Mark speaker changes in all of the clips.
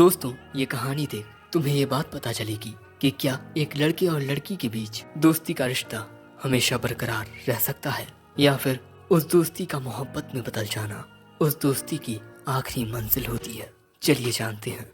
Speaker 1: दोस्तों, ये कहानी देख तुम्हें ये बात पता चलेगी कि क्या एक लड़के और लड़की के बीच दोस्ती का रिश्ता हमेशा बरकरार रह सकता है या फिर उस दोस्ती का मोहब्बत में बदल जाना उस दोस्ती की आखिरी मंजिल होती है। चलिए जानते हैं।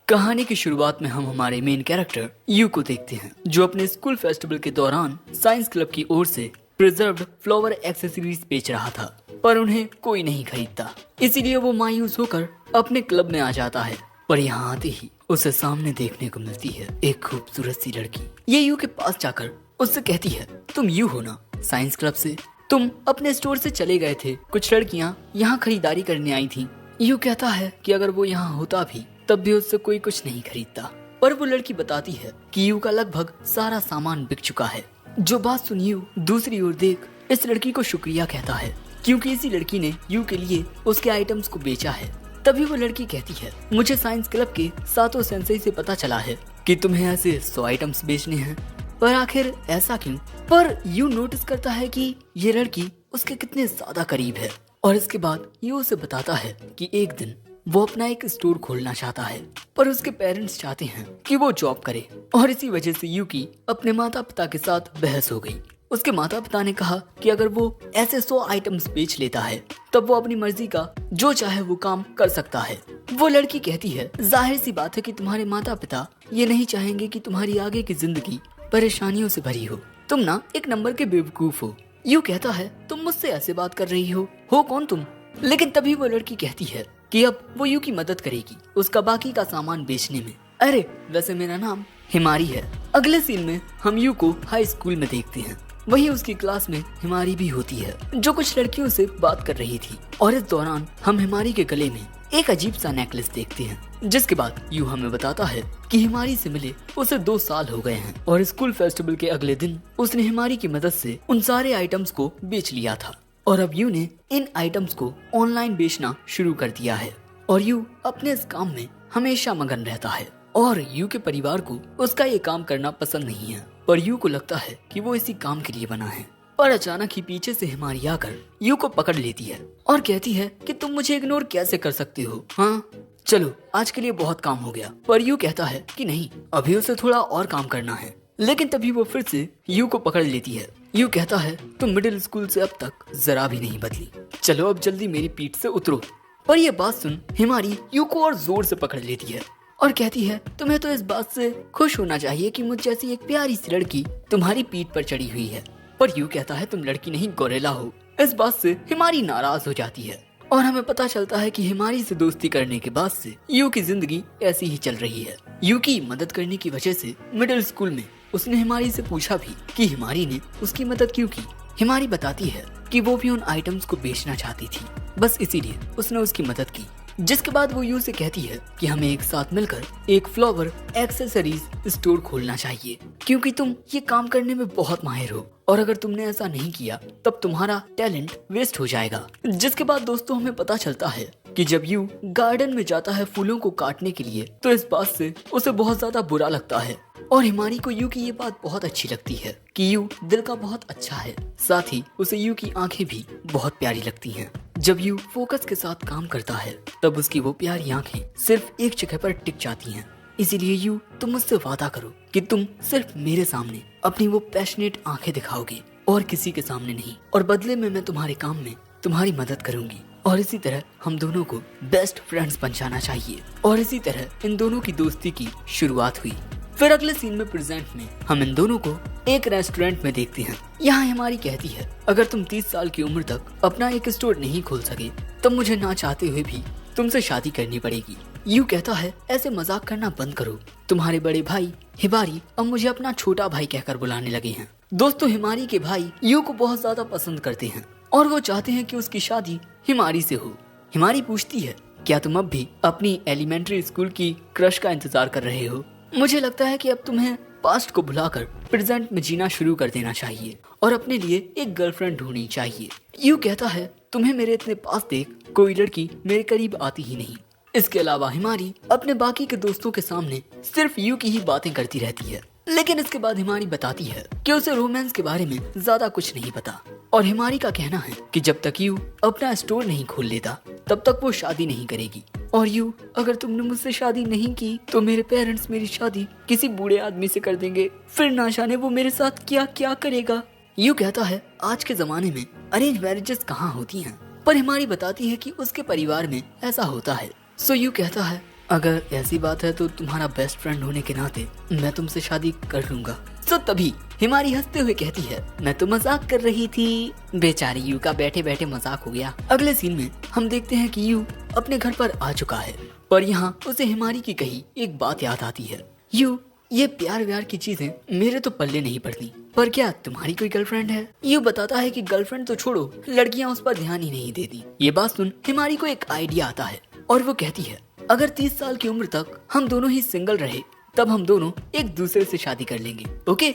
Speaker 1: कहानी की शुरुआत में हम हमारे मेन कैरेक्टर यू को देखते हैं, जो अपने स्कूल फेस्टिवल के दौरान साइंस क्लब की ओर से प्रिजर्व्ड फ्लावर एक्सेसरीज बेच रहा था, पर उन्हें कोई नहीं खरीदता। इसीलिए वो मायूस होकर अपने क्लब में आ जाता है। पर यहाँ आते ही उसे सामने देखने को मिलती है एक खूबसूरत सी लड़की। ये यू के पास जाकर उससे कहती है, तुम यू हो ना, साइंस क्लब से? तुम अपने स्टोर से चले गए थे, कुछ लड़कियाँ यहाँ खरीदारी करने आई थी। यू कहता है कि अगर वो यहाँ होता भी तब भी उससे कोई कुछ नहीं खरीदता। पर वो लड़की बताती है कि यू का लगभग सारा सामान बिक चुका है। जो बात सुन यू दूसरी ओर देख इस लड़की को शुक्रिया कहता है, क्योंकि इसी लड़की ने यू के लिए उसके आइटम्स को बेचा है। तभी वो लड़की कहती है, मुझे साइंस क्लब के सातों सेंसेई से पता चला है कि तुम्हें ऐसे 100 आइटम्स बेचने हैं, पर आखिर ऐसा क्यों? पर यू नोटिस करता है कि ये लड़की उसके कितने ज्यादा करीब है। और इसके बाद यू उसे बताता है कि एक दिन वो अपना एक स्टोर खोलना चाहता है, पर उसके पेरेंट्स चाहते हैं कि वो जॉब करे। और इसी वजह से यू की अपने माता पिता के साथ बहस हो गई। उसके माता पिता ने कहा कि अगर वो ऐसे 100 आइटम्स बेच लेता है तब वो अपनी मर्जी का जो चाहे वो काम कर सकता है। वो लड़की कहती है, जाहिर सी बात है कि तुम्हारे माता पिता ये नहीं चाहेंगे कि तुम्हारी आगे की जिंदगी परेशानियों से भरी हो। तुम ना एक नंबर के बेवकूफ हो। यू कहता है, तुम मुझसे ऐसे बात कर रही हो कौन तुम? लेकिन तभी वो लड़की कहती है कि अब वो यू की मदद करेगी उसका बाकी का सामान बेचने में। अरे वैसे मेरा नाम हिमारी है। अगले सीन में हम यू को हाई स्कूल में देखते हैं। वहीं उसकी क्लास में हिमारी भी होती है, जो कुछ लड़कियों से बात कर रही थी। और इस दौरान हम हिमारी के गले में एक अजीब सा नेकलेस देखते हैं, जिसके बाद यू हमें बताता है कि हिमारी से मिले उसे 2 साल हो गए हैं और स्कूल फेस्टिवल के अगले दिन उसने हिमारी की मदद से उन सारे आइटम्स को बेच लिया था। और अब यू ने इन आइटम्स को ऑनलाइन बेचना शुरू कर दिया है। और यू अपने इस काम में हमेशा मगन रहता है और यू के परिवार को उसका ये काम करना पसंद नहीं है। पर यू को लगता है कि वो इसी काम के लिए बना है। पर अचानक ही पीछे से हिमारी आकर यू को पकड़ लेती है और कहती है कि तुम मुझे इग्नोर कैसे कर सकते हो? हाँ चलो, आज के लिए बहुत काम हो गया। पर यू कहता है कि नहीं, अभी उसे थोड़ा और काम करना है। लेकिन तभी वो फिर से यू को पकड़ लेती है। यू कहता है, तुम मिडिल स्कूल से अब तक जरा भी नहीं बदली, चलो अब जल्दी मेरी पीठ से उतरो। पर यह बात सुन हिमारी यू को और जोर से पकड़ लेती है और कहती है, तुम्हें तो इस बात से खुश होना चाहिए कि मुझ जैसी एक प्यारी सी लड़की तुम्हारी पीठ पर चढ़ी हुई है। पर यू कहता है, तुम लड़की नहीं गोरेला हो। इस बात से हिमारी नाराज हो जाती है और हमें पता चलता है कि हिमारी से दोस्ती करने के बाद से यू की जिंदगी ऐसी ही चल रही है। यू की मदद करने की वजह से मिडिल स्कूल में उसने हिमारी से पूछा भी कि हिमारी ने उसकी मदद क्यों की। हिमारी बताती है कि वो भी उन आइटम्स को बेचना चाहती थी, बस इसीलिए उसने उसकी मदद की। जिसके बाद वो यू से कहती है कि हमें एक साथ मिलकर एक फ्लावर एक्सेसरीज स्टोर खोलना चाहिए, क्योंकि तुम ये काम करने में बहुत माहिर हो और अगर तुमने ऐसा नहीं किया तब तुम्हारा टैलेंट वेस्ट हो जाएगा। जिसके बाद दोस्तों हमें पता चलता है कि जब यू गार्डन में जाता है फूलों को काटने के लिए तो इस बात से उसे बहुत ज्यादा बुरा लगता है। और हिमारी को यू की ये बात बहुत अच्छी लगती है कि यू दिल का बहुत अच्छा है। साथ ही उसे यू की आंखें भी बहुत प्यारी लगती हैं। जब यू फोकस के साथ काम करता है तब उसकी वो प्यारी आंखें सिर्फ एक जगह पर टिक जाती हैं। इसीलिए यू, तुम मुझसे वादा करो कि तुम सिर्फ मेरे सामने अपनी वो पैशनेट आंखें दिखाओगे और किसी के सामने नहीं, और बदले में मैं तुम्हारे काम में तुम्हारी मदद करूंगी। और इसी तरह हम दोनों को बेस्ट फ्रेंड्स बन जाना चाहिए। और इसी तरह इन दोनों की दोस्ती की शुरुआत हुई। फिर अगले सीन में प्रेजेंट में हम इन दोनों को एक रेस्टोरेंट में देखते हैं। यहाँ हिमारी कहती है, अगर तुम 30 साल की उम्र तक अपना एक स्टोर नहीं खोल सके तब मुझे ना चाहते हुए भी तुमसे शादी करनी पड़ेगी। यू कहता है, ऐसे मजाक करना बंद करो। तुम्हारे बड़े भाई हिमारी अब मुझे अपना छोटा भाई कहकर बुलाने लगे हैं। दोस्तों, हिमारी के भाई यू को बहुत ज्यादा पसंद करते हैं और वो चाहते हैं कि उसकी शादी हिमारी से हो। हिमारी पूछती है, क्या तुम अब भी अपनी एलिमेंट्री स्कूल की क्रश का इंतजार कर रहे हो? मुझे लगता है कि अब तुम्हें पास्ट को भुलाकर प्रेजेंट में जीना शुरू कर देना चाहिए और अपने लिए एक गर्लफ्रेंड ढूंढनी चाहिए। यू कहता है, तुम्हें मेरे इतने पास देख कोई लड़की मेरे करीब आती ही नहीं। इसके अलावा हिमारी अपने बाकी के दोस्तों के सामने सिर्फ यू की ही बातें करती रहती है। लेकिन इसके बाद हिमारी बताती है कि उसे रोमांस के बारे में ज्यादा कुछ नहीं पता। और हिमारी का कहना है कि जब तक यू अपना स्टोर नहीं खोल लेता तब तक वो शादी नहीं करेगी। और यू, अगर तुमने मुझसे शादी नहीं की तो मेरे पेरेंट्स मेरी शादी किसी बूढ़े आदमी से कर देंगे, फिर ना जाने वो मेरे साथ क्या क्या करेगा। यू कहता है आज के जमाने में अरेंज मैरिजेस कहाँ होती हैं, पर हिमारी बताती है कि उसके परिवार में ऐसा होता है। सो यू कहता है अगर ऐसी बात है तो तुम्हारा बेस्ट फ्रेंड होने के नाते मैं तुमसे शादी कर लूंगा। सो तभी हिमारी हंसते हुए कहती है मैं तो मजाक कर रही थी। बेचारी यू का बैठे बैठे मजाक हो गया। अगले सीन में हम देखते हैं कि यू अपने घर पर आ चुका है, पर यहाँ उसे हिमारी की कही एक बात याद आती है। यू, ये प्यार व्यार की चीजें मेरे तो पल्ले नहीं पड़ती, पर क्या तुम्हारी कोई गर्लफ्रेंड है? यू बताता है कि गर्लफ्रेंड तो छोड़ो, लड़कियां उस पर ध्यान ही नहीं देती। ये बात सुन हिमारी को एक आइडिया आता है और वो कहती है अगर 30 साल की उम्र तक हम दोनों ही सिंगल रहे तब हम दोनों एक दूसरे से शादी कर लेंगे, ओके?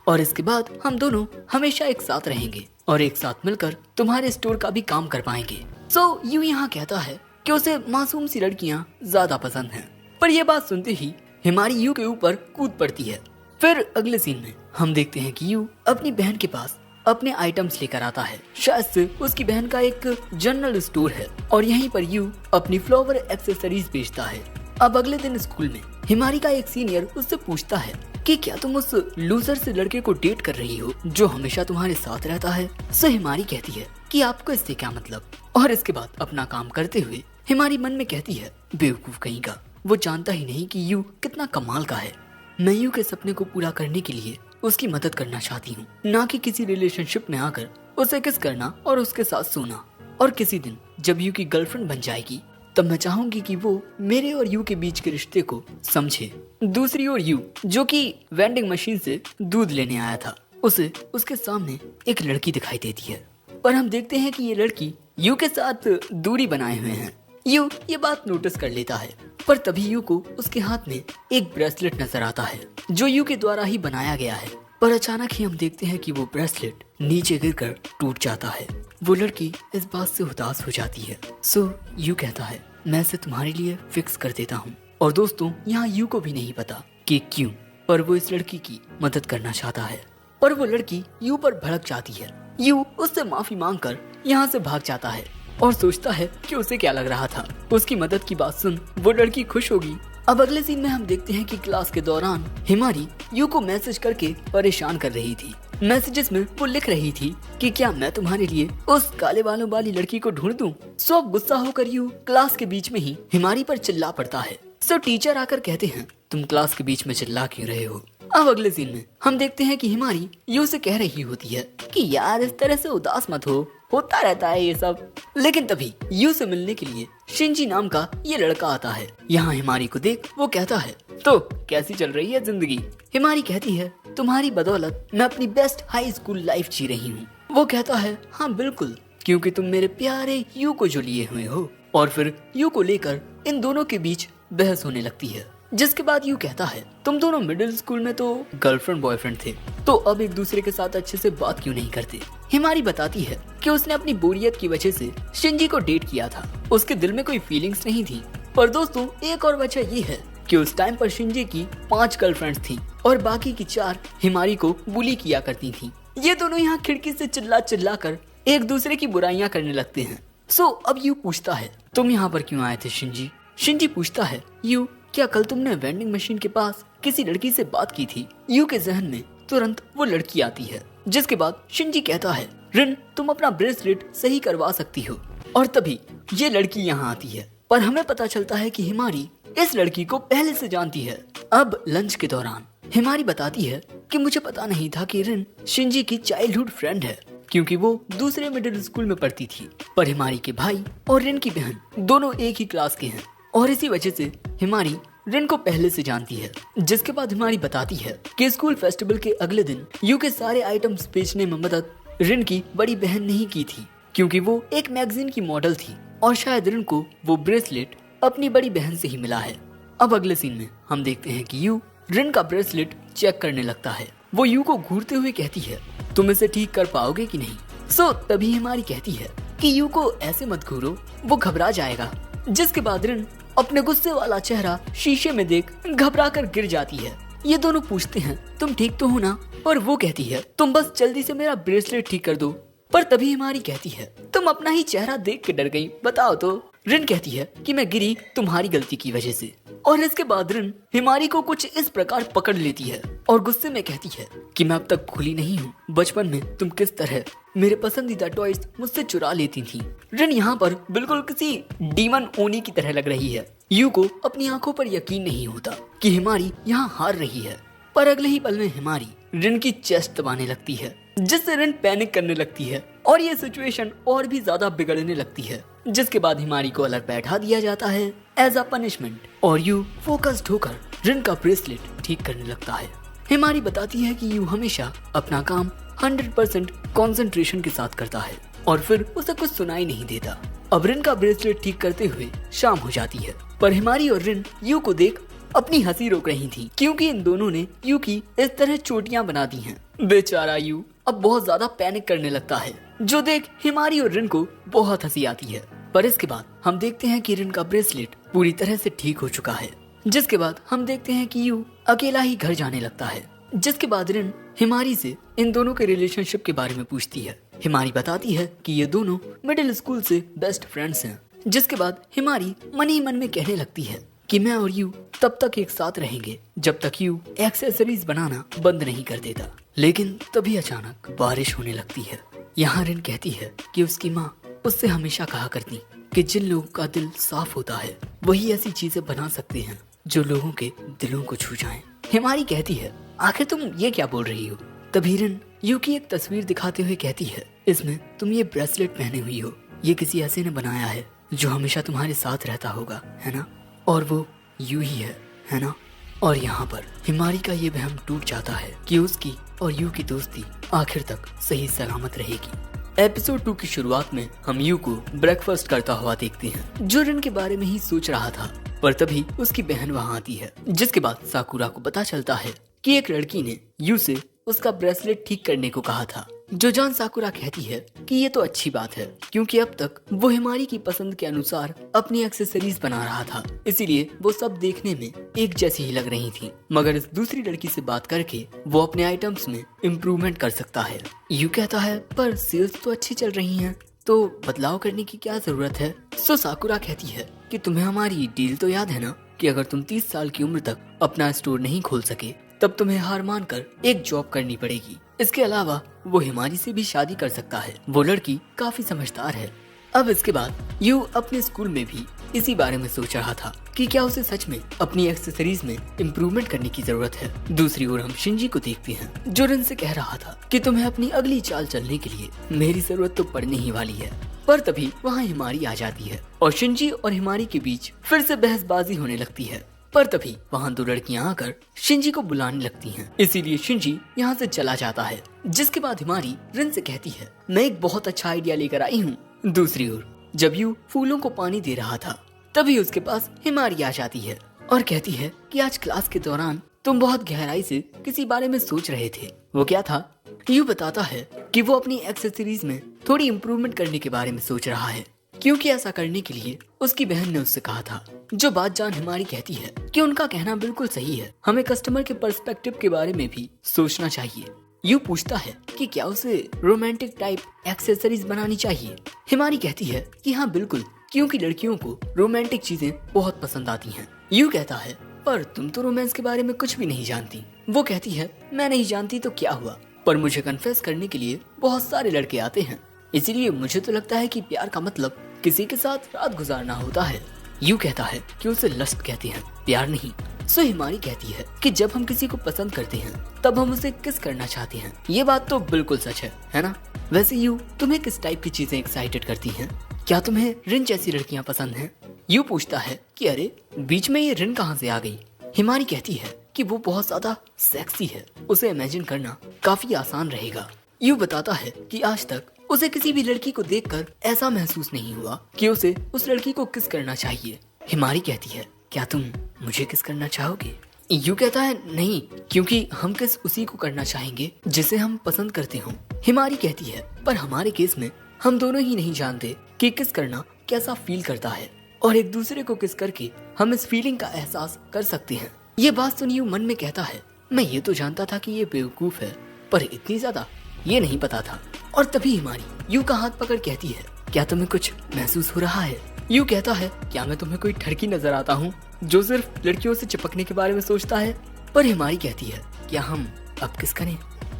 Speaker 1: और इसके बाद हम दोनों हमेशा एक साथ रहेंगे और एक साथ मिलकर तुम्हारे स्टोर का भी काम कर पाएंगे। सो यू यहाँ कहता है कि उसे मासूम सी लड़कियाँ ज्यादा पसंद हैं, पर यह बात सुनते ही हिमारी यू के ऊपर कूद पड़ती है। फिर अगले सीन में हम देखते हैं कि यू अपनी बहन के पास अपने आइटम्स लेकर आता है। शायद से उसकी बहन का एक जनरल स्टोर है और यहीं पर यू अपनी फ्लावर एक्सेसरीज बेचता है। अब अगले दिन स्कूल में हिमारी का एक सीनियर उससे पूछता है कि क्या तुम उस लूजर से लड़के को डेट कर रही हो जो हमेशा तुम्हारे साथ रहता है? सो हिमारी कहती है कि आपको इससे क्या मतलब, और इसके बाद अपना काम करते हुए हिमारी मन में कहती है बेवकूफ कहीं का, वो जानता ही नहीं कि यू कितना कमाल का है। मैं यू के सपने को पूरा करने के लिए उसकी मदद करना चाहती हूँ, ना कि किसी रिलेशनशिप में आकर उसे किस करना और उसके साथ सोना। और किसी दिन जब यू की गर्लफ्रेंड बन जाएगी तब मैं चाहूंगी कि वो मेरे और यू के बीच के रिश्ते को समझे। दूसरी ओर यू, जो कि वेंडिंग मशीन से दूध लेने आया था, उसे उसके सामने एक लड़की दिखाई देती है, पर हम देखते हैं कि ये लड़की यू के साथ दूरी बनाए हुए हैं। यू ये बात नोटिस कर लेता है, पर तभी यू को उसके हाथ में एक ब्रेसलेट नजर आता है जो यू के द्वारा ही बनाया गया है। पर अचानक ही हम देखते हैं कि वो ब्रेसलेट नीचे गिरकर टूट जाता है। वो लड़की इस बात से उदास हो जाती है। सो यू कहता है मैं इसे तुम्हारे लिए फिक्स कर देता हूँ। और दोस्तों यहाँ यू को भी नहीं पता कि क्यों, पर वो इस लड़की की मदद करना चाहता है, पर वो लड़की यू पर भड़क जाती है। यू उससे माफी मांगकर यहाँ से भाग जाता है और सोचता है कि उसे क्या लग रहा था, उसकी मदद की बात सुन वो लड़की खुश होगी। अब अगले सीन में हम देखते हैं कि क्लास के दौरान हिमारी यू को मैसेज करके परेशान कर रही थी। मैसेजेस में वो लिख रही थी कि क्या मैं तुम्हारे लिए उस काले बालों वाली लड़की को ढूंढ दूं? सो अब गुस्सा होकर यू क्लास के बीच में ही हिमारी पर चिल्ला पड़ता है। सो टीचर आकर कहते हैं तुम क्लास के बीच में चिल्ला क्यों रहे हो? अब अगले सीन में हम देखते हैं कि हिमारी यू से कह रही होती है कि यार इस तरह से उदास मत हो, होता रहता है ये सब। लेकिन तभी यू से मिलने के लिए शिंजी नाम का ये लड़का आता है। यहाँ हिमारी को देख वो कहता है तो कैसी चल रही है जिंदगी? हिमारी कहती है तुम्हारी बदौलत मैं अपनी बेस्ट हाई स्कूल लाइफ जी रही हूँ। वो कहता है हाँ बिल्कुल, क्योंकि तुम मेरे प्यारे यू को जो लिए हुए हो। और फिर यू को लेकर इन दोनों के बीच बहस होने लगती है, जिसके बाद यू कहता है तुम दोनों मिडिल स्कूल में तो गर्लफ्रेंड बॉयफ्रेंड थे, तो अब एक दूसरे के साथ अच्छे से बात क्यों नहीं करते? हिमारी बताती है कि उसने अपनी बोरियत की वजह से शिंजी को डेट किया था, उसके दिल में कोई फीलिंग्स नहीं थी। पर दोस्तों एक और वजह ये है कि उस टाइम पर शिंजी की 5 गर्लफ्रेंड्स थी और बाकी की 4 हिमारी को बुली किया करती थी। ये दोनों यहाँ खिड़की से चिल्ला चिल्ला कर एक दूसरे की बुराइयां करने लगते हैं। सो अब यू पूछता है तुम यहाँ पर क्यों आए थे शिंजी? शिंजी पूछता है यू क्या कल तुमने वेंडिंग मशीन के पास किसी लड़की से बात की थी? यू के जहन में तुरंत वो लड़की आती है, जिसके बाद शिंजी कहता है रिन तुम अपना ब्रेसलेट सही करवा सकती हो। और तभी ये लड़की यहाँ आती है, पर हमें पता चलता है कि हिमारी इस लड़की को पहले से जानती है। अब लंच के दौरान हिमारी बताती है कि मुझे पता नहीं था कि रिन शिंजी की चाइल्डहुड फ्रेंड है, क्योंकि वो दूसरे मिडिल स्कूल में पढ़ती थी। पर हिमारी के भाई और रिन की बहन दोनों एक ही क्लास के हैं और इसी वजह से हिमारी रिन को पहले से जानती है। जिसके बाद हिमारी बताती है कि स्कूल फेस्टिवल के अगले दिन यू के सारे आइटम्स बेचने में मदद रिन की बड़ी बहन नहीं की थी, क्योंकि वो एक मैगजीन की मॉडल थी और शायद रिन को वो ब्रेसलेट अपनी बड़ी बहन से ही मिला है। अब अगले सीन में हम देखते हैं कि यू रिन का ब्रेसलेट चेक करने लगता है। वो यू को घूरते हुए कहती है तुम इसे ठीक कर पाओगे कि नहीं? सो तभी हिमारी कहती है कि यू को ऐसे मत घूरो, वो घबरा जाएगा। जिसके बाद रिन अपने गुस्से वाला चेहरा शीशे में देख घबरा कर गिर जाती है। ये दोनों पूछते हैं तुम ठीक तो हो ना? और वो कहती है तुम बस जल्दी से मेरा ब्रेसलेट ठीक कर दो। पर तभी हिमारी कहती है तुम अपना ही चेहरा देख के डर गई, बताओ तो रिन कहती है कि मैं गिरी तुम्हारी गलती की वजह से। और इसके बाद रिन हिमारी को कुछ इस प्रकार पकड़ लेती है और गुस्से में कहती है कि मैं अब तक भूली नहीं हूँ बचपन में तुम किस तरह मेरे पसंदीदा टॉयज मुझसे चुरा लेती थी। रिन यहाँ पर बिल्कुल किसी डीमन ओनी की तरह लग रही है। यू को अपनी आंखों पर यकीन नहीं होता कि हिमारी यहाँ हार रही है, पर अगले ही पल में हिमारी रिन की चेस्ट दबाने लगती है, जिससे रिन पैनिक करने लगती है और ये सिचुएशन और भी ज्यादा बिगड़ने लगती है। जिसके बाद हिमारी को अलग बैठा दिया जाता है एज अ पनिशमेंट और यू फोकस्ड होकर रिन का ब्रेसलेट ठीक करने लगता है। हिमारी बताती है कि यू हमेशा अपना काम 100% कंसंट्रेशन के साथ करता है और फिर उसे कुछ सुनाई नहीं देता। अब रिन का ब्रेसलेट ठीक करते हुए शाम हो जाती है, पर हिमारी और रिन यू को देख अपनी हंसी रोक रही थी क्योंकि इन दोनों ने यू की इस तरह चोटियां बना दी हैं। बेचारा यू अब बहुत ज्यादा पैनिक करने लगता है, जो देख हिमारी और रिन को बहुत हंसी आती है। पर इसके बाद हम देखते हैं कि रिन का ब्रेसलेट पूरी तरह से ठीक हो चुका है। जिसके बाद हम देखते हैं कि यू अकेला ही घर जाने लगता है। जिसके बाद रिन हिमारी से इन दोनों के रिलेशनशिप के बारे में पूछती है। हिमारी बताती है कि ये दोनों मिडिल स्कूल से बेस्ट फ्रेंड्स हैं। जिसके बाद हिमारी मन ही मन में कहने लगती है कि मैं और यू तब तक एक साथ रहेंगे जब तक यू एक्सेसरीज बनाना बंद नहीं कर देता। लेकिन तभी अचानक बारिश होने लगती है। यहाँ रिन कहती है कि उसकी माँ उससे हमेशा कहा करती कि जिन लोगों का दिल साफ होता है वही ऐसी चीजें बना सकते हैं जो लोगों के दिलों को छू जाएं। हिमारी कहती है आखिर तुम ये क्या बोल रही हो। तभी रिन यू की एक तस्वीर दिखाते हुए कहती है इसमें तुम ये ब्रेसलेट पहने हुई हो, ये किसी ऐसे ने बनाया है जो हमेशा तुम्हारे साथ रहता होगा, है ना, और वो यू ही है ना। और यहाँ पर हिमारी का ये वहम टूट जाता है कि उसकी और यू की दोस्ती आखिर तक सही सलामत रहेगी। एपिसोड 2 की शुरुआत में हम यू को ब्रेकफास्ट करता हुआ देखते हैं, जो रिन के बारे में ही सोच रहा था। पर तभी उसकी बहन वहाँ आती है। जिसके बाद साकुरा को पता चलता है कि एक लड़की ने यू से उसका ब्रेसलेट ठीक करने को कहा था। जो जान साकुरा कहती है कि ये तो अच्छी बात है क्योंकि अब तक वो हिमारी की पसंद के अनुसार अपनी एक्सेसरीज बना रहा था, इसीलिए वो सब देखने में एक जैसी ही लग रही थी। मगर इस दूसरी लड़की से बात करके वो अपने आइटम्स में इम्प्रूवमेंट कर सकता है। यू कहता है पर सेल्स तो अच्छी चल रही हैं, तो बदलाव करने की क्या जरूरत है। सो साकुरा कहती है कि तुम्हें हमारी डील तो याद है ना कि अगर तुम 30 साल की उम्र तक अपना स्टोर नहीं खोल सके तब तुम्हें हार मानकर एक जॉब करनी पड़ेगी। इसके अलावा वो हिमारी से भी शादी कर सकता है, वो लड़की काफी समझदार है। अब इसके बाद यू अपने स्कूल में भी इसी बारे में सोच रहा था कि क्या उसे सच में अपनी एक्सेसरीज में इम्प्रूवमेंट करने की जरूरत है। दूसरी ओर हम शिंजी को देखते हैं जो रिन से कह रहा था कि तुम्हें अपनी अगली चाल चलने के लिए मेरी जरूरत तो पड़ने ही वाली है। पर तभी वहाँ हिमारी आ जाती है और शिंजी और हिमारी के बीच फिर से बहसबाजी होने लगती है। पर तभी वहाँ 2 लड़कियाँ आकर शिंजी को बुलाने लगती हैं, इसीलिए शिंजी यहाँ से चला जाता है। जिसके बाद हिमारी रिन से कहती है मैं एक बहुत अच्छा आइडिया लेकर आई हूँ। दूसरी ओर जब यू फूलों को पानी दे रहा था तभी उसके पास हिमारी आ जाती है और कहती है कि आज क्लास के दौरान तुम बहुत गहराई से किसी बारे में सोच रहे थे। वो क्या था? यू बताता है कि वो अपनी एक्सेसरीज में थोड़ी इम्प्रूवमेंट करने के बारे में सोच रहा है क्योंकि ऐसा करने के लिए उसकी बहन ने उससे कहा था। जो बात जान हिमारी कहती है कि उनका कहना बिल्कुल सही है, हमें कस्टमर के पर्सपेक्टिव के बारे में भी सोचना चाहिए। यू पूछता है कि क्या उसे रोमांटिक टाइप एक्सेसरीज बनानी चाहिए। हिमारी कहती है कि हाँ बिल्कुल, क्योंकि लड़कियों को रोमांटिक चीजें बहुत पसंद आती हैं। यू कहता है पर तुम तो रोमांस के बारे में कुछ भी नहीं जानती। वो कहती है मैं नहीं जानती तो क्या हुआ, पर मुझे कन्फेस करने के लिए बहुत सारे लड़के आते हैं, इसीलिए मुझे तो लगता है कि प्यार का मतलब किसी के साथ रात गुजारना होता है। यू कहता है कि उसे लस्ट कहते हैं, प्यार नहीं। सो हिमारी कहती है कि जब हम किसी को पसंद करते हैं तब हम उसे किस करना चाहते हैं। ये बात तो बिल्कुल सच है ना। वैसे यू तुम्हें किस टाइप की चीजें एक्साइटेड करती हैं? क्या तुम्हें रिन जैसी लड़कियां पसंद हैं? यू पूछता है कि अरे बीच में ये रिन कहाँ से आ गई। हिमारी कहती है कि वो बहुत ज्यादा सेक्सी है, उसे इमेजिन करना काफी आसान रहेगा। यू बताता है कि आज तक उसे किसी भी लड़की को देखकर ऐसा महसूस नहीं हुआ कि उसे उस लड़की को किस करना चाहिए। हिमारी कहती है क्या तुम मुझे किस करना चाहोगे? यू कहता है नहीं, क्योंकि हम किस उसी को करना चाहेंगे जिसे हम पसंद करते हो। हिमारी कहती है पर हमारे केस में हम दोनों ही नहीं जानते कि किस करना कैसा फील करता है और एक दूसरे को किस करके हम इस फीलिंग का एहसास कर सकते हैं। ये बात सुन यू मन में कहता है मैं ये तो जानता था कि ये बेवकूफ है, पर इतनी ज्यादा ये नहीं पता था। और तभी हिमारी यू का हाथ पकड़ कहती है क्या तुम्हें कुछ महसूस हो रहा है? यू कहता है, क्या मैं तुम्हें कोई ठरकी नजर आता हूँ जो सिर्फ लड़कियों से चिपकने के बारे में सोचता है? पर हिमारी कहती है, क्या हम अब किस करें?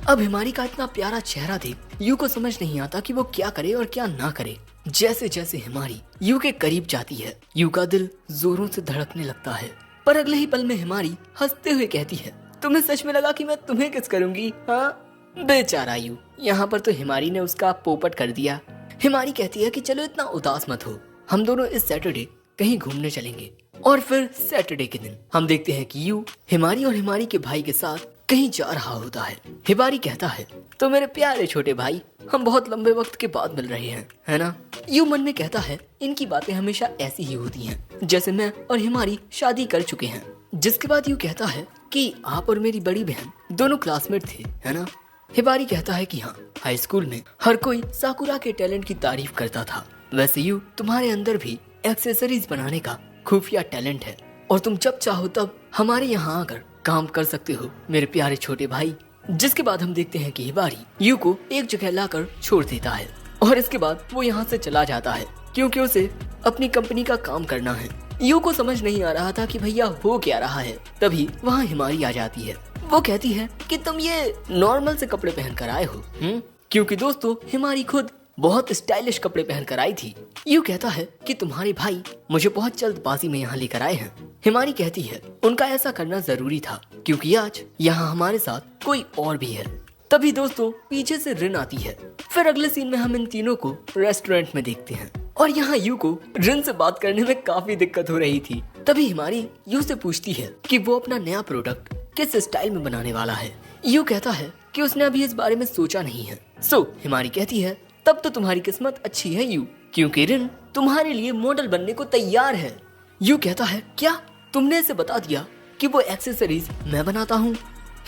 Speaker 1: अब हिमारी का इतना प्यारा चेहरा देख यू को समझ नहीं आता कि वो क्या करे और क्या ना करे। जैसे जैसे हिमारी यू के करीब जाती है, यू का दिल जोरों से धड़कने लगता है। पर अगले ही पल में हिमारी हंसते हुए कहती है, तुम्हें सच में लगा कि मैं तुम्हें किस करूंगी? हाँ, बेचारा यू। यहाँ पर तो हिमारी ने उसका पोपट कर दिया। हिमारी कहती है कि चलो इतना उदास मत हो, हम दोनों इस सैटरडे कहीं घूमने चलेंगे। और फिर सैटरडे के दिन हम देखते हैं कि यू हिमारी और हिमारी के भाई के साथ कहीं जा रहा होता है। हिमारी कहता है, तो मेरे प्यारे छोटे भाई, हम बहुत लंबे वक्त के बाद मिल रहे हैं, है ना? यू मन में कहता है, इनकी बातें हमेशा ऐसी ही होती हैं, जैसे मैं और हिमारी शादी कर चुके हैं। जिसके बाद यू कहता है कि आप और मेरी बड़ी बहन दोनों क्लासमेट थे, है ना? हिमारी कहता है कि हाँ, हाई स्कूल में हर कोई साकुरा के टैलेंट की तारीफ करता था। वैसे यू, तुम्हारे अंदर भी एक्सेसरीज बनाने का खुफिया टैलेंट है और तुम जब चाहो तब हमारे यहाँ आकर काम कर सकते हो, मेरे प्यारे छोटे भाई। जिसके बाद हम देखते हैं कि हिमारी यू को एक जगह लाकर छोड़ देता है और इसके बाद वो यहाँ से चला जाता है क्योंकि उसे अपनी कंपनी का काम करना है। यू को समझ नहीं आ रहा था कि भैया हो क्या रहा है। तभी वहाँ हिमारी आ जाती है। वो कहती है कि तुम ये नॉर्मल से कपड़े पहन कर आए हो? क्योंकि दोस्तों हिमारी खुद बहुत स्टाइलिश कपड़े पहन कर आई थी। यू कहता है कि तुम्हारे भाई मुझे बहुत जल्दबाजी में यहाँ लेकर आए हैं। हिमारी कहती है, उनका ऐसा करना जरूरी था क्योंकि आज यहाँ हमारे साथ कोई और भी है। तभी दोस्तों पीछे से रिन आती है। फिर अगले सीन में हम इन तीनों को रेस्टोरेंट में देखते हैं और यहाँ यू को रिन से बात करने में काफी दिक्कत हो रही थी। तभी हिमारी यू से पूछती है कि वो अपना नया प्रोडक्ट किस स्टाइल में बनाने वाला है। यू कहता है कि उसने अभी इस बारे में सोचा नहीं है। हिमारी कहती है, तब तो तुम्हारी किस्मत अच्छी है यू, क्योंकि रिन तुम्हारे लिए मॉडल बनने को तैयार है। यू कहता है, क्या तुमने इसे बता दिया कि वो एक्सेसरीज मैं बनाता हूँ?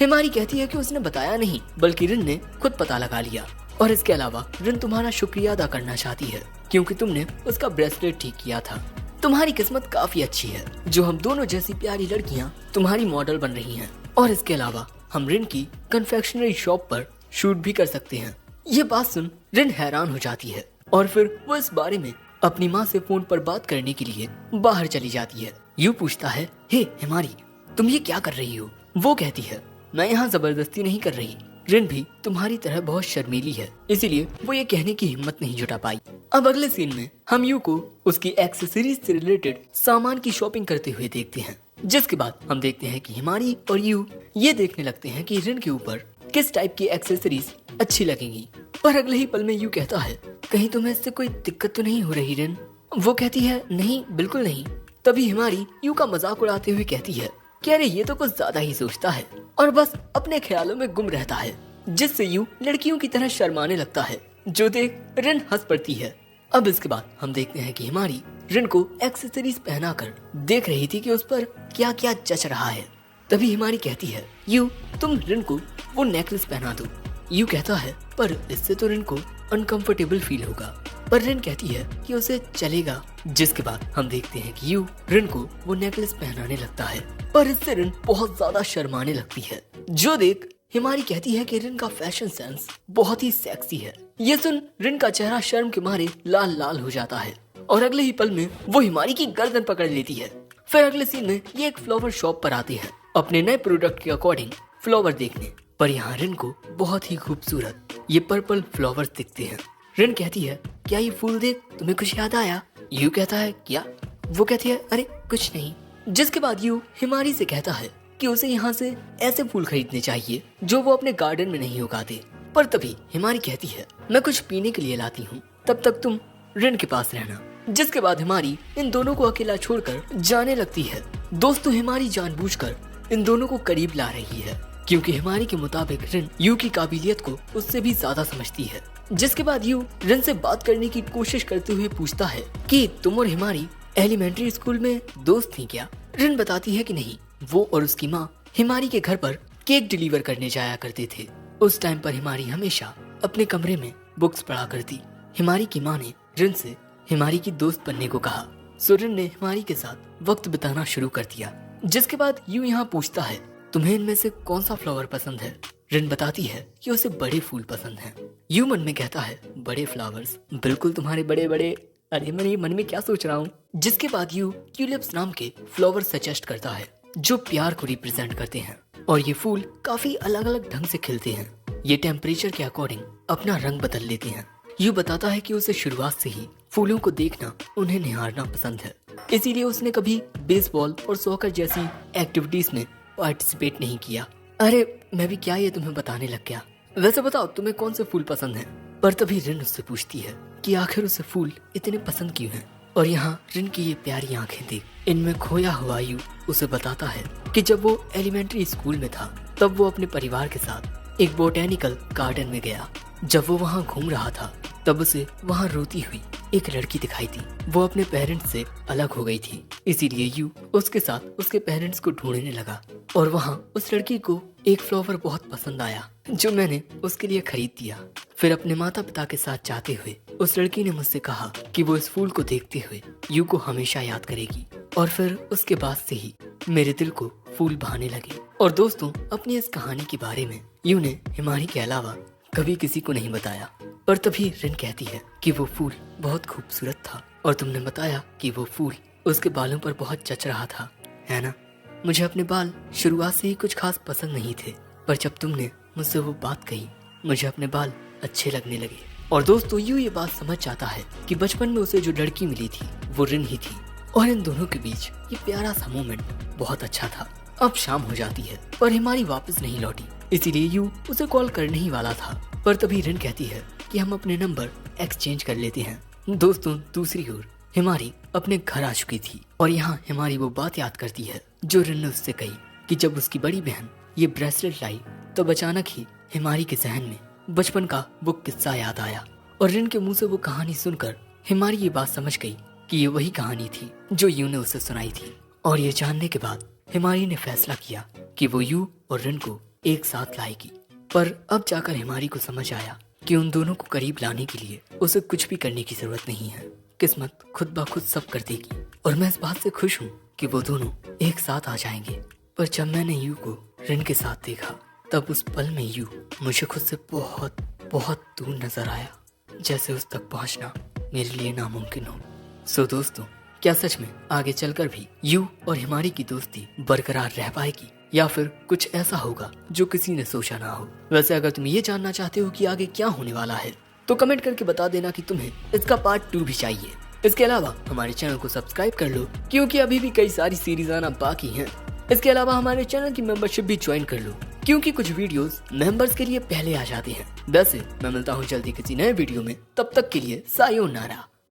Speaker 1: हिमारी कहती है कि उसने बताया नहीं, बल्कि रिन ने खुद पता लगा लिया। और इसके अलावा रिन तुम्हारा शुक्रिया अदा करना चाहती है क्योंकि तुमने उसका ब्रेसलेट ठीक किया था। तुम्हारी किस्मत काफी अच्छी है जो हम दोनों जैसी प्यारी लड़कियां तुम्हारी मॉडल बन रही हैं। और इसके अलावा हम रिन की कन्फेक्शनरी शॉप पर शूट भी कर सकते हैं। ये बात सुन रिन हैरान हो जाती है और फिर वो इस बारे में अपनी माँ से फोन पर बात करने के लिए बाहर चली जाती है। यू पूछता है, हे हिमारी, तुम ये क्या कर रही हो? वो कहती है, मैं यहाँ जबरदस्ती नहीं कर रही। रिन भी तुम्हारी तरह बहुत शर्मीली है, इसीलिए वो ये कहने की हिम्मत नहीं जुटा पाई। अब अगले सीन में हम यू को उसकी एक्सेसरीज से रिलेटेड सामान की शॉपिंग करते हुए देखते हैं। जिसके बाद हम देखते हैं कि हिमारी और यू ये देखने लगते हैं कि रिन के ऊपर किस टाइप की एक्सेसरीज अच्छी लगेंगी। पर अगले ही पल में यू कहता है, कहीं तुम्हें इससे कोई दिक्कत तो नहीं हो रही रिन? वो कहती है, नहीं, बिल्कुल नहीं। तभी हिमारी यू का मजाक उड़ाते हुए कहती है कि अरे ये तो कुछ ज्यादा ही सोचता है और बस अपने ख्यालों में गुम रहता है, जिससे यू लड़कियों की तरह शर्माने लगता है, जो देख रिन हंस पड़ती है। अब इसके बाद हम देखते हैं कि हिमारी रिन को एक्सेसरीज पहनाकर देख रही थी कि उस पर क्या क्या जच रहा है। तभी हिमारी कहती है, यू तुम रिन को वो नेकलेस पहना दो। यू कहता है, पर इससे तो रिन को अनकंफर्टेबल फील होगा। पर रिन कहती है कि उसे चलेगा। जिसके बाद हम देखते हैं कि यू रिन को वो नेकलेस पहनाने लगता है, पर इससे रिन बहुत ज्यादा शर्माने लगती है, जो देख हिमारी कहती है कि रिन का फैशन सेंस बहुत ही सेक्सी है। ये सुन रिन का चेहरा शर्म के मारे लाल लाल हो जाता है और अगले ही पल में वो हिमारी की गर्दन पकड़ लेती है। फिर अगले सीन में ये एक फ्लावर शॉप पर आते हैं अपने नए प्रोडक्ट के अकॉर्डिंग फ्लावर देखने। पर यहाँ रिन को बहुत ही खूबसूरत ये पर्पल फ्लावर्स दिखते हैं। रिन कहती है, क्या ये फूल देख तुम्हें कुछ याद आया? यू कहता है, क्या? वो कहती है, अरे कुछ नहीं। जिसके बाद यू हिमारी से कहता है कि उसे यहाँ से ऐसे फूल खरीदने चाहिए जो वो अपने गार्डन में नहीं उगाते। पर तभी हिमारी कहती है, मैं कुछ पीने के लिए लाती हूँ, तब तक तुम रिन के पास रहना। जिसके बाद हिमारी इन दोनों को अकेला छोड़कर जाने लगती है। दोस्तों हिमारी जानबूझकर इन दोनों को करीब ला रही है क्योंकि हिमारी के मुताबिक रिन यू की काबिलियत को उससे भी ज्यादा समझती है। जिसके बाद यू रिन से बात करने की कोशिश करते हुए पूछता है कि तुम और हिमारी एलिमेंट्री स्कूल में दोस्त थी क्या? रिन बताती है कि नहीं, वो और उसकी माँ हिमारी के घर पर केक डिलीवर करने जाया करते थे। उस टाइम पर हिमारी हमेशा अपने कमरे में बुक्स पढ़ा करती। हिमारी की माँ ने रिन से हिमारी की दोस्त बनने को कहा, सो रिन ने हिमारी के साथ वक्त बिताना शुरू कर दिया। जिसके बाद यू यहाँ पूछता है, तुम्हें इनमें से कौन सा फ्लावर पसंद है? रिन बताती है कि उसे बड़े फूल पसंद हैं। यू मन में कहता है, बड़े फ्लावर्स, बिल्कुल तुम्हारे बड़े बड़े अरे मैं ये मन में क्या सोच रहा हूँ। जिसके बाद यू ट्यूलिप्स नाम के फ्लावर सजेस्ट करता है जो प्यार को रिप्रेजेंट करते हैं और ये फूल काफी अलग अलग ढंग से खिलते हैं। ये टेम्परेचर के अकॉर्डिंग अपना रंग बदल लेते हैं। यू बताता है कि उसे शुरुआत से ही फूलों को देखना, उन्हें निहारना पसंद है, इसीलिए उसने कभी बेसबॉल और सॉकर जैसी एक्टिविटीज में पार्टिसिपेट नहीं किया। अरे मैं भी क्या ये तुम्हें बताने लग गया। वैसे बताओ तुम्हें कौन से फूल पसंद हैं? पर तभी रिन उससे पूछती है कि आखिर उसे फूल इतने पसंद क्यों हैं। और यहाँ रिन की ये प्यारी आंखें देख इनमें खोया हुआ यू उसे बताता है कि जब वो एलिमेंट्री स्कूल में था तब वो अपने परिवार के साथ एक बोटेनिकल गार्डन में गया। जब वो वहाँ घूम रहा था तब उसे वहाँ रोती हुई एक लड़की दिखाई थी। वो अपने पेरेंट्स से अलग हो गई थी, इसीलिए यू उसके साथ उसके पेरेंट्स को ढूंढने लगा और वहाँ उस लड़की को एक फ्लावर बहुत पसंद आया जो मैंने उसके लिए खरीद दिया। फिर अपने माता पिता के साथ जाते हुए उस लड़की ने मुझसे कहा कि वो इस फूल को देखते हुए यू को हमेशा याद करेगी और फिर उसके बाद से ही मेरे दिल को फूल भाने लगे। और दोस्तों, अपनी इस कहानी के बारे में यू ने हिमानी के अलावा कभी किसी को नहीं बताया। पर तभी रिन कहती है कि वो फूल बहुत खूबसूरत था और तुमने बताया कि वो फूल उसके बालों पर बहुत जच रहा था, है ना? मुझे अपने बाल शुरुआत से ही कुछ खास पसंद नहीं थे, पर जब तुमने मुझसे वो बात कही मुझे अपने बाल अच्छे लगने लगे। और दोस्तों, यू ये बात समझ जाता है कि बचपन में उसे जो लड़की मिली थी वो रिन ही थी और इन दोनों के बीच ये प्यारा सा मोमेंट बहुत अच्छा था। अब शाम हो जाती है पर हिमारी वापस नहीं लौटी, इसीलिए यू उसे कॉल करने ही वाला था। पर तभी रिन कहती है कि हम अपने नंबर एक्सचेंज कर लेते हैं। दोस्तों, दूसरी ओर हिमारी अपने घर आ चुकी थी और यहाँ हिमारी वो बात याद करती है जो रिन ने उससे कही कि जब उसकी बड़ी बहन ये ब्रेसलेट लाई तब अचानक ही हिमारी के जहन में बचपन का वो किस्सा याद आया और रिन के मुंह से वो कहानी सुनकर हिमारी ये बात समझ गई कि ये वही कहानी थी जो यू ने उसे सुनाई थी। और ये जानने के बाद हिमारी ने फैसला किया कि वो यू और रिन को एक साथ लाएगी। पर अब जाकर हिमारी को समझ आया कि उन दोनों को करीब लाने के लिए उसे कुछ भी करने की जरूरत नहीं है, किस्मत खुद ब खुद सब कर देगी। और मैं इस बात से खुश हूँ कि वो दोनों एक साथ आ जाएंगे। पर जब मैंने यू को रिन के साथ देखा तब उस पल में यू मुझे खुद से बहुत बहुत दूर नजर आया, जैसे उस तक पहुंचना मेरे लिए नामुमकिन हो। सो दोस्तों, क्या सच में आगे चलकर भी यू और हिमारी की दोस्ती बरकरार रह पाएगी या फिर कुछ ऐसा होगा जो किसी ने सोचा ना हो? वैसे अगर तुम ये जानना चाहते हो कि आगे क्या होने वाला है तो कमेंट करके बता देना कि तुम्हें इसका पार्ट 2 भी चाहिए। इसके अलावा हमारे चैनल को सब्सक्राइब कर लो क्योंकि अभी भी कई सारी सीरीज आना बाकी हैं। इसके अलावा हमारे चैनल की मेंबरशिप भी ज्वाइन कर लो क्योंकि कुछ वीडियोस मेंबर्स के लिए पहले आ जाते हैं। वैसे मैं मिलता हूँ जल्दी किसी नए वीडियो में, तब तक के लिए सायोनारा।